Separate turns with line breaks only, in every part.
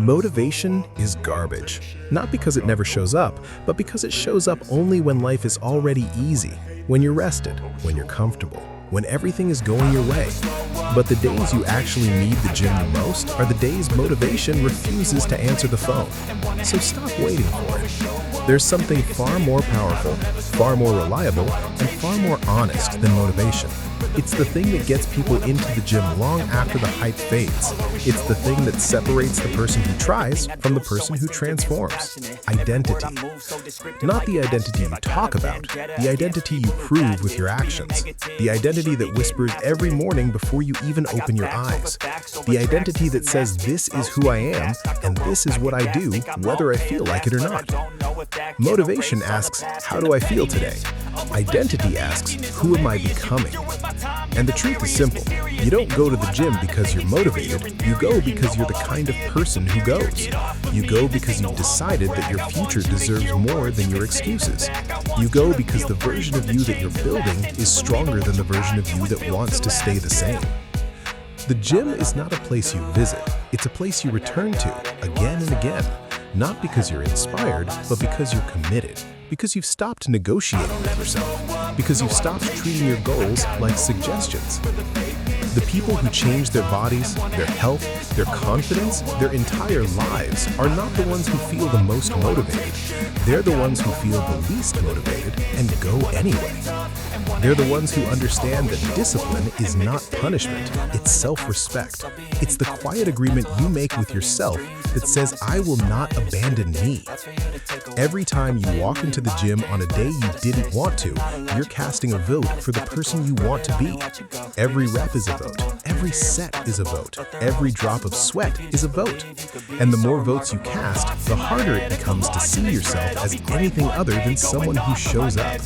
Motivation is garbage. Not because it never shows up, but because it shows up only when life is already easy, when you're rested, when you're comfortable, when everything is going your way. But the days you actually need the gym the most are the days motivation refuses to answer the phone. So stop waiting for it. There's something far more powerful, far more reliable, and far more honest than motivation. It's the thing that gets people into the gym long after the hype fades. It's the thing that separates the person who tries from the person who transforms. Identity. Not the identity you talk about, the identity you prove with your actions. The identity that whispers every morning before you even open your eyes. The identity that says, "This is who I am, and this is what I do, whether I feel like it or not." Motivation asks, "How do I feel today?" Identity asks, "Who am I becoming?" And the truth is simple. You don't go to the gym because you're motivated. You go because you're the kind of person who goes. You go because you've decided that your future deserves more than your excuses. You go because the version of you that you're building is stronger than the version of you that wants to stay the same. The gym is not a place you visit. It's a place you return to again and again. Not because you're inspired, but because you're committed. Because you've stopped negotiating with yourself. Because you've stopped treating your goals like suggestions. The people who change their bodies, their health, their confidence, their entire lives are not the ones who feel the most motivated. They're the ones who feel the least motivated and go anyway. They're the ones who understand that discipline is not punishment, it's self-respect. It's the quiet agreement you make with yourself that says, "I will not abandon me." Every time you walk into the gym on a day you didn't want to, you're casting a vote for the person you want to be. Every rep is a vote. Every set is a vote. Every drop of sweat is a vote. And the more votes you cast, the harder it becomes to see yourself as anything other than someone who shows up.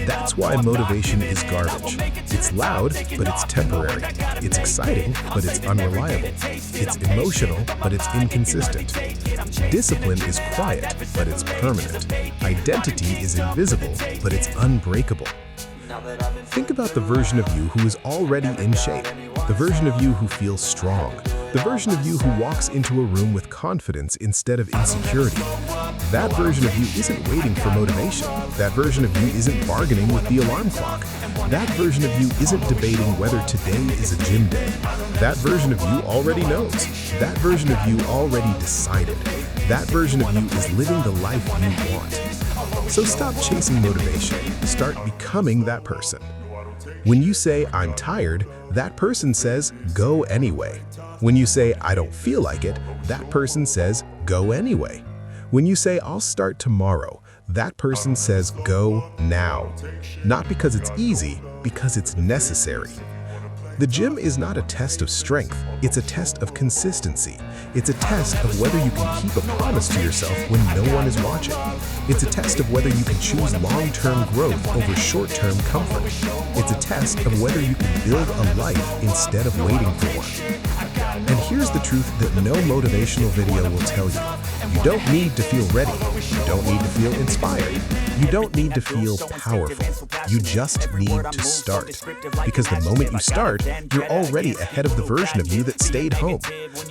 That's why motivation is garbage. It's loud, but it's temporary. It's exciting, but it's unreliable. It's emotional, but it's inconsistent. Discipline is quiet, but it's permanent. Identity is invisible, but it's unbreakable. Think about the version of you who is already in shape, the version of you who feels strong, the version of you who walks into a room with confidence instead of insecurity. That version of you isn't waiting for motivation. That version of you isn't bargaining with the alarm clock. That version of you isn't debating whether today is a gym day. That version of you already knows. That version of you already decided. That version of you is living the life you want. So stop chasing motivation. Start becoming that person. When you say, "I'm tired," that person says, "Go anyway." When you say, "I don't feel like it," that person says, "Go anyway." When you say, "I'll start tomorrow," that person says, "Go now." Not because it's easy, because it's necessary. The gym is not a test of strength, it's a test of consistency. It's a test of whether you can keep a promise to yourself when no one is watching. It's a test of whether you can choose long-term growth over short-term comfort. It's a test of whether you can build a life instead of waiting for one. And here's the truth that no motivational video will tell you. You don't need to feel ready. You don't need to feel inspired. You don't need to feel powerful. You just need to start. Because the moment you start, you're already ahead of the version of you that stayed home.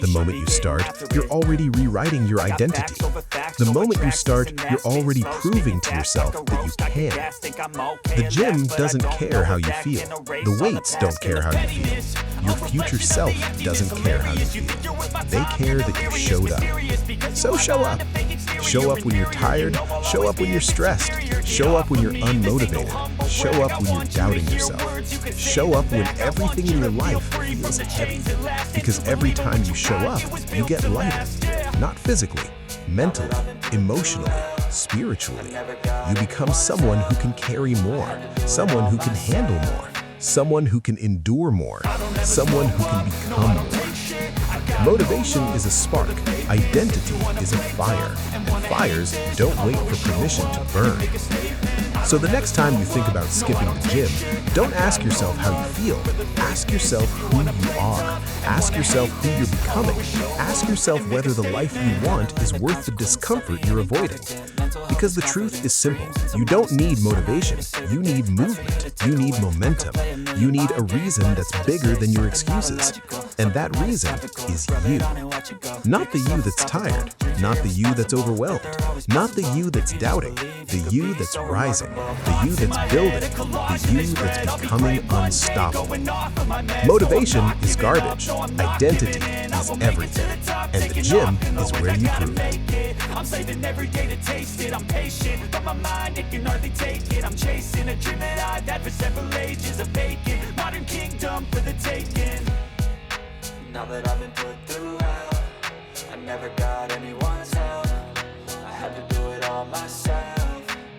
The moment you start, you're already rewriting your identity. The moment you start, you're already proving to yourself that you can. The gym doesn't care how you feel. The weights don't care how you feel. Your future self doesn't care how you feel. They care that you showed up. So show up. Show up when you're tired. Show up when you're stressed. Show up when you're unmotivated. Show up when you're doubting yourself. Show up when everything in your life feels heavy. Because every time you show up, you get lighter. Not physically, mentally, emotionally, spiritually. You become someone who can carry more, someone who can handle more, someone who can endure more, someone who can become more. Motivation is a spark, identity is a fire, and fires don't wait for permission to burn. So the next time you think about skipping the gym, don't ask yourself how you feel. Ask yourself who you are. Ask yourself who you're becoming. Ask yourself whether the life you want is worth the discomfort you're avoiding. Because the truth is simple. You don't need motivation. You need movement. You need momentum. You need a reason that's bigger than your excuses. And that reason is you. Not the you that's tired. Not the you that's overwhelmed. Not the you that's doubting. The you that's rising. The you that's building. The you that's becoming unstoppable. Motivation is garbage. Identity is everything. And the gym is where you prove it.
I'm saving every day to taste it. I'm patient, but my mind, it can hardly take it. I'm chasing a dream that I've had for several ages. A vacant modern kingdom for the taking. Now that I've been put through hell, I never got anyone's help. I had to do it all myself.